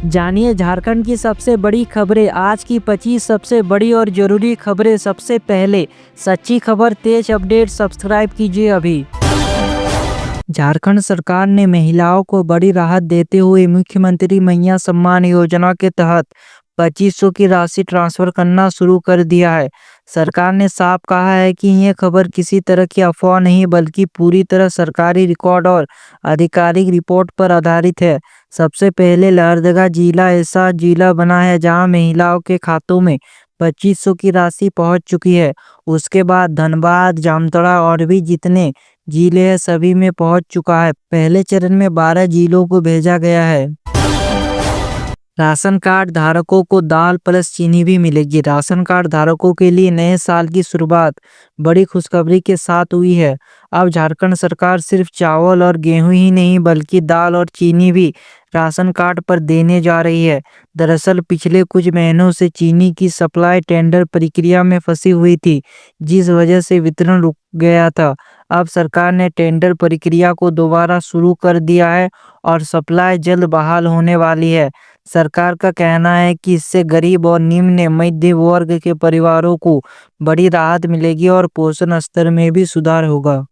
जानिए झारखंड की सबसे बड़ी खबरें। आज की 25 सबसे बड़ी और जरूरी खबरें सबसे पहले। सच्ची खबर तेज अपडेट सब्सक्राइब कीजिए अभी। झारखंड सरकार ने महिलाओं को बड़ी राहत देते हुए मुख्यमंत्री मैया सम्मान योजना के तहत 2500 की राशि ट्रांसफर करना शुरू कर दिया है। सरकार ने साफ कहा है कि यह खबर किसी तरह की अफवाह नहीं बल्कि पूरी तरह सरकारी रिकॉर्ड और आधिकारिक रिपोर्ट पर आधारित है। सबसे पहले लहरदगा जिला ऐसा जिला बना है जहां महिलाओं के खातों में 2500 की राशि पहुंच चुकी है। उसके बाद धनबाद, जामताड़ा और भी जितने जिले हैं सभी में पहुंच चुका है। पहले चरण में 12 जिलों को भेजा गया है। राशन कार्ड धारकों को दाल प्लस चीनी भी मिलेगी। राशन कार्ड धारकों के लिए नए साल की शुरुआत बड़ी खुशखबरी के साथ हुई है। अब झारखंड सरकार सिर्फ चावल और गेहूं ही नहीं बल्कि दाल और चीनी भी राशन कार्ड पर देने जा रही है। दरअसल पिछले कुछ महीनों से चीनी की सप्लाई टेंडर प्रक्रिया में फंसी हुई थी, जिस वजह से वितरण रुक गया था। अब सरकार ने टेंडर प्रक्रिया को दोबारा शुरू कर दिया है और सप्लाई जल्द बहाल होने वाली है। सरकार का कहना है कि इससे गरीब और निम्न मध्य वर्ग के परिवारों को बड़ी राहत मिलेगी और पोषण स्तर में भी सुधार होगा।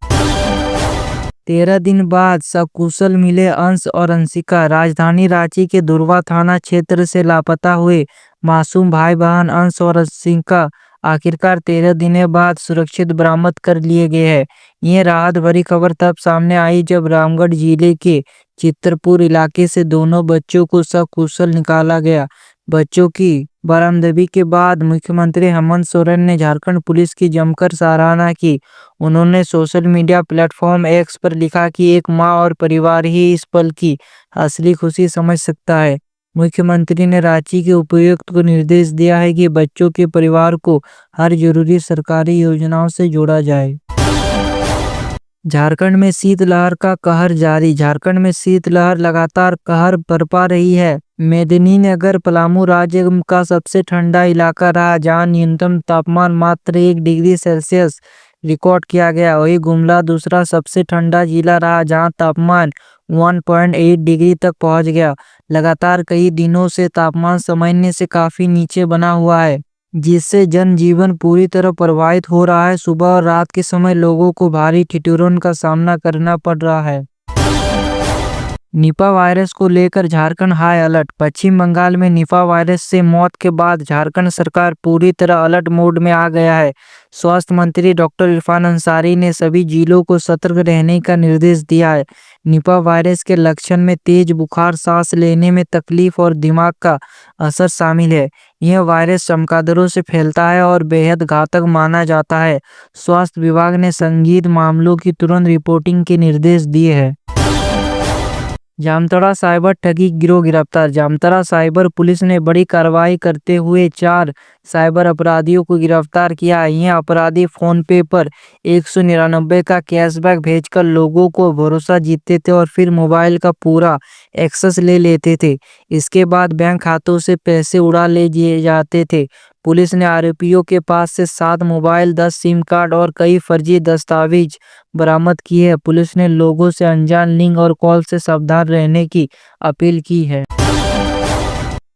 13 दिन बाद सकुशल मिले अंश और अंशिका। राजधानी रांची के दुर्वा थाना क्षेत्र से लापता हुए मासूम भाई बहन अंश और अंशिका आखिरकार 13 दिनों बाद सुरक्षित बरामद कर लिए गए हैं। यह राहत भरी खबर तब सामने आई जब रामगढ़ जिले के चित्रपुर इलाके से दोनों बच्चों को सकुशल निकाला गया। बच्चों की बरामदगी के बाद मुख्यमंत्री हेमंत सोरेन ने झारखंड पुलिस की जमकर सराहना की। उन्होंने सोशल मीडिया प्लेटफॉर्म एक्स पर लिखा कि एक माँ और परिवार ही इस पल की असली खुशी समझ सकता है। मुख्यमंत्री ने रांची के उपायुक्त को निर्देश दिया है कि बच्चों के परिवार को हर जरूरी सरकारी योजनाओं से जोड़ा जाए। झारखंड में शीतलहर का कहर जारी। झारखंड में शीतलहर लगातार कहर बरपा रही है। मेदिनीनगर पलामू राज्य का सबसे ठंडा इलाका रहा, जहां न्यूनतम तापमान मात्र 1 डिग्री सेल्सियस रिकॉर्ड किया गया। वहीं गुमला दूसरा सबसे ठंडा जिला रहा, जहां तापमान 1.8 डिग्री तक पहुंच गया। लगातार कई दिनों से तापमान सामान्य से काफी नीचे बना हुआ है, जिससे जनजीवन पूरी तरह प्रभावित हो रहा है। सुबह और रात के समय लोगों को भारी ठिठुरन का सामना करना पड़ रहा है। निपा वायरस को लेकर झारखंड हाई अलर्ट। पश्चिम बंगाल में निपा वायरस से मौत के बाद झारखंड सरकार पूरी तरह अलर्ट मोड में आ गया है। स्वास्थ्य मंत्री डॉक्टर इरफान अंसारी ने सभी जिलों को सतर्क रहने का निर्देश दिया है। निपा वायरस के लक्षण में तेज बुखार, सांस लेने में तकलीफ और दिमाग का असर शामिल है। यह वायरस चमगादड़ों से फैलता है और बेहद घातक माना जाता है। स्वास्थ्य विभाग ने संदिग्ध मामलों की तुरंत रिपोर्टिंग के निर्देश दिए हैं। जामताड़ा साइबर ठगी गिरोह गिरफ्तार। जामताड़ा साइबर पुलिस ने बड़ी कार्रवाई करते हुए 4 साइबर अपराधियों को गिरफ्तार किया है। यह अपराधी फोन पे पर 199 का कैशबैक भेजकर लोगों को भरोसा जीतते थे और फिर मोबाइल का पूरा एक्सेस ले लेते थे। इसके बाद बैंक खातों से पैसे उड़ा ले दिए जाते थे। पुलिस ने आरोपियों के पास से 7 मोबाइल, 10 सिम कार्ड और कई फर्जी दस्तावेज बरामद किए हैं। पुलिस ने लोगों से अनजान लिंक और कॉल से सावधान रहने की अपील की है।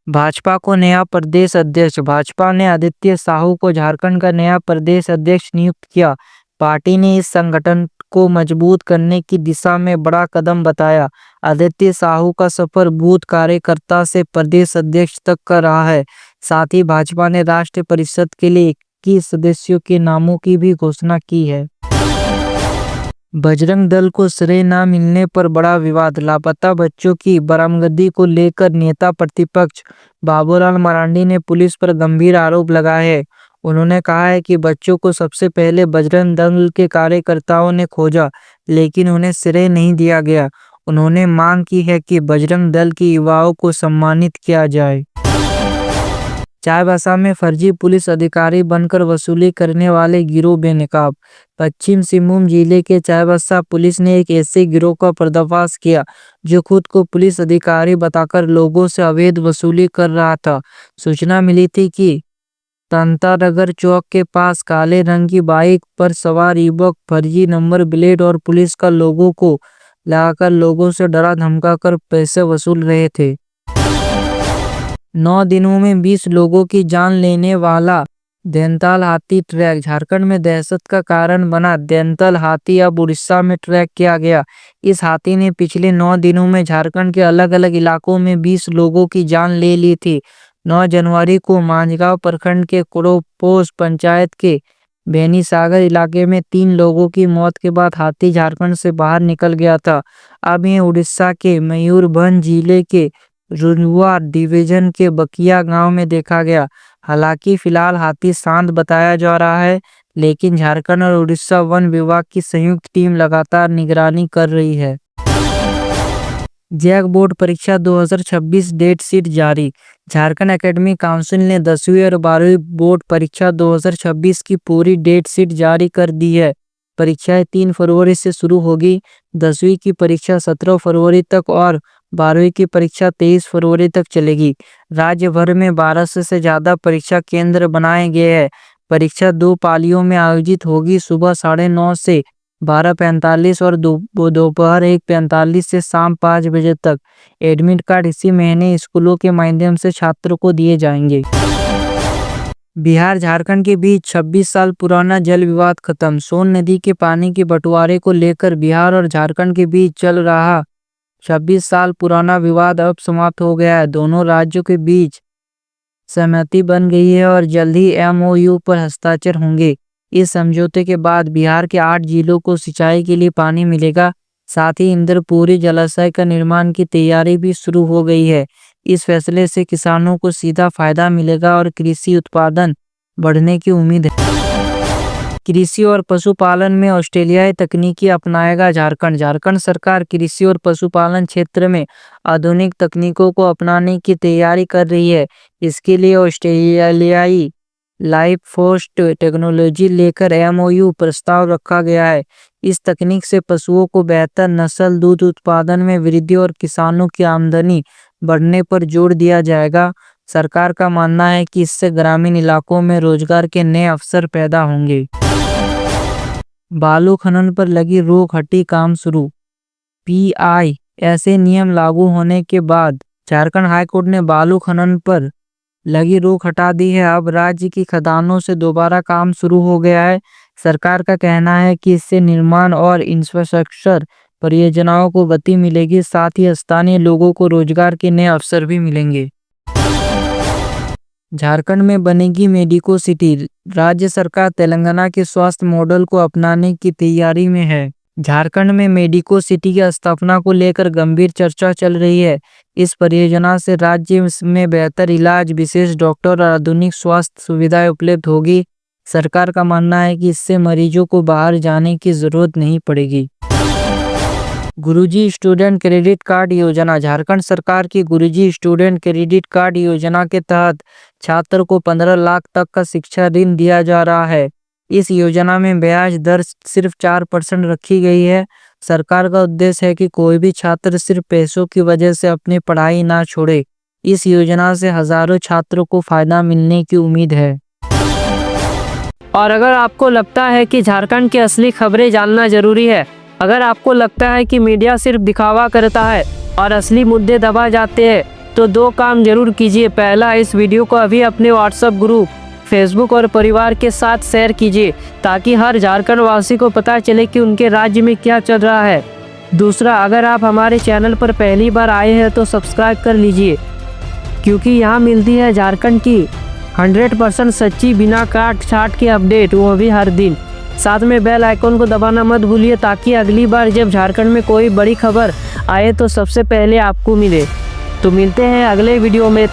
भाजपा को नया प्रदेश अध्यक्ष। भाजपा ने आदित्य साहू को झारखंड का नया प्रदेश अध्यक्ष नियुक्त किया। पार्टी ने इस संगठन को मजबूत करने की दिशा में बड़ा कदम बताया। आदित्य साहू का सफर बूथ कार्यकर्ता से प्रदेश अध्यक्ष तक का रहा है। साथ ही भाजपा ने राष्ट्रीय परिषद के लिए 21 सदस्यों के नामों की भी घोषणा की है। बजरंग दल को श्रेय न मिलने पर बड़ा विवाद। लापता बच्चों की बरामदगी को लेकर नेता प्रतिपक्ष बाबूलाल मरांडी ने पुलिस पर गंभीर आरोप लगाए हैं। उन्होंने कहा है कि बच्चों को सबसे पहले बजरंग दल के कार्यकर्ताओं ने खोजा, लेकिन उन्हें श्रेय नहीं दिया गया। उन्होंने मांग की है कि बजरंग दल के युवाओं को सम्मानित किया जाए। चाईबासा में फर्जी पुलिस अधिकारी बनकर वसूली करने वाले गिरोह बेनकाब। पश्चिम सिंहभूम जिले के चाईबासा पुलिस ने एक ऐसे गिरोह का पर्दाफाश किया जो खुद को पुलिस अधिकारी बताकर लोगों से अवैध वसूली कर रहा था। सूचना मिली थी कि तंतानगर चौक के पास काले रंग की बाइक पर सवार युवक फर्जी नंबर प्लेट और पुलिस का लोगो को लगाकर लोगों से डरा धमका कर पैसे वसूल रहे थे। 9 दिनों में 20 लोगों की जान लेने वाला देंताल हाथी ट्रैक। झारखंड में दहशत का कारण बना देंताल हाथी अब उड़ीसा में ट्रैक किया गया। इस हाथी ने पिछले 9 दिनों में झारखंड के अलग अलग इलाकों में 20 लोगों की जान ले ली थी। 9 जनवरी को मांझगांव प्रखंड के कोड़ोपोस पंचायत के बेनीसागर इलाके में 3 लोगों की मौत के बाद हाथी झारखंड से बाहर निकल गया था। अब ये उड़ीसा के मयूरभंज जिले के रुनुआ डिवीजन के बकिया गांव में देखा गया। हालांकि फिलहाल हाथी शांत बताया जा रहा है, लेकिन झारखंड और उड़ीसा वन विभाग की संयुक्त टीम लगातार निगरानी कर रही है। जैक बोर्ड परीक्षा 2026 डेट शीट जारी। झारखंड एकेडमिक काउंसिल ने 10वीं और 12वीं बोर्ड परीक्षा 2026 की पूरी डेट शीट जारी कर दी है। परीक्षाएं 3 फरवरी से शुरू होगी। 10वीं की परीक्षा 17 फरवरी तक और 12वीं की परीक्षा 23 फरवरी तक चलेगी। राज्य भर में 1200 से ज़्यादा परीक्षा केंद्र बनाए गए हैं। परीक्षा 2 पालियों में आयोजित होगी, सुबह 9:30 से 12:45 और दोपहर 1:45 से शाम 5 बजे तक। एडमिट कार्ड इसी महीने स्कूलों के माध्यम से छात्रों को दिए जाएंगे। बिहार झारखंड के बीच 26 साल पुराना जल विवाद खत्म। सोन नदी के पानी के बंटवारे को लेकर बिहार और झारखंड के बीच चल रहा 26 साल पुराना विवाद अब समाप्त हो गया है। दोनों राज्यों के बीच सहमति बन गई है और जल्द ही MOU पर हस्ताक्षर होंगे। इस समझौते के बाद बिहार के 8 जिलों को सिंचाई के लिए पानी मिलेगा। साथ ही इंद्रपुरी जलाशय का निर्माण की तैयारी भी शुरू हो गई है। इस फैसले से किसानों को सीधा फायदा मिलेगा और कृषि उत्पादन बढ़ने की उम्मीद है। कृषि और पशुपालन में ऑस्ट्रेलियाई तकनीकी अपनाएगा झारखंड। झारखंड सरकार कृषि और पशुपालन क्षेत्र में आधुनिक तकनीकों को अपनाने की तैयारी कर रही है। इसके लिए ऑस्ट्रेलियाई लाइफ फोर्स्ट टेक्नोलॉजी लेकर MOU प्रस्ताव रखा गया है। इस तकनीक से पशुओं को बेहतर नस्ल, दूध उत्पादन में वृद्धि और किसानों की आमदनी बढ़ने पर जोर दिया जाएगा। सरकार का मानना है कि इससे ग्रामीण इलाकों में रोजगार के नए अवसर पैदा होंगे। बालू खनन पर लगी रोक हटी, काम शुरू। PISA नियम लागू होने के बाद झारखंड हाईकोर्ट ने बालू खनन पर लगी रोक हटा दी है। अब राज्य की खदानों से दोबारा काम शुरू हो गया है। सरकार का कहना है कि इससे निर्माण और इंफ्रास्ट्रक्चर परियोजनाओं को गति मिलेगी, साथ ही स्थानीय लोगों को रोजगार के नए अवसर भी मिलेंगे। झारखंड में बनेगी मेडिको सिटी। राज्य सरकार तेलंगाना के स्वास्थ्य मॉडल को अपनाने की तैयारी में है। झारखंड में मेडिको सिटी की स्थापना को लेकर गंभीर चर्चा चल रही है। इस परियोजना से राज्य में बेहतर इलाज, विशेष डॉक्टर और आधुनिक स्वास्थ्य सुविधाएं उपलब्ध होगी। सरकार का मानना है कि इससे मरीजों को बाहर जाने की जरूरत नहीं पड़ेगी। गुरुजी स्टूडेंट क्रेडिट कार्ड योजना। झारखंड सरकार की गुरुजी स्टूडेंट क्रेडिट कार्ड योजना के तहत छात्र को 15 लाख तक का शिक्षा ऋण दिया जा रहा है। इस योजना में ब्याज दर सिर्फ 4% रखी गई है। सरकार का उद्देश्य है कि कोई भी छात्र सिर्फ पैसों की वजह से अपनी पढ़ाई ना छोड़े। इस योजना से हजारों छात्रों को फायदा मिलने की उम्मीद है। और अगर आपको लगता है कि झारखंड की असली खबरें जानना जरूरी है, अगर आपको लगता है कि मीडिया सिर्फ दिखावा करता है और असली मुद्दे दबा जाते हैं, तो 2 काम जरूर कीजिए। पहला, इस वीडियो को अभी अपने WhatsApp ग्रुप, फेसबुक और परिवार के साथ शेयर कीजिए, ताकि हर झारखंड वासी को पता चले कि उनके राज्य में क्या चल रहा है। दूसरा, अगर आप हमारे चैनल पर पहली बार आए हैं तो सब्सक्राइब कर लीजिए, क्योंकि यहाँ मिलती है झारखंड की 100% सच्ची, बिना काट छाट के अपडेट, वो भी हर दिन। साथ में बेल आइकन को दबाना मत भूलिए, ताकि अगली बार जब झारखंड में कोई बड़ी खबर आए तो सबसे पहले आपको मिले। तो मिलते हैं अगले वीडियो में।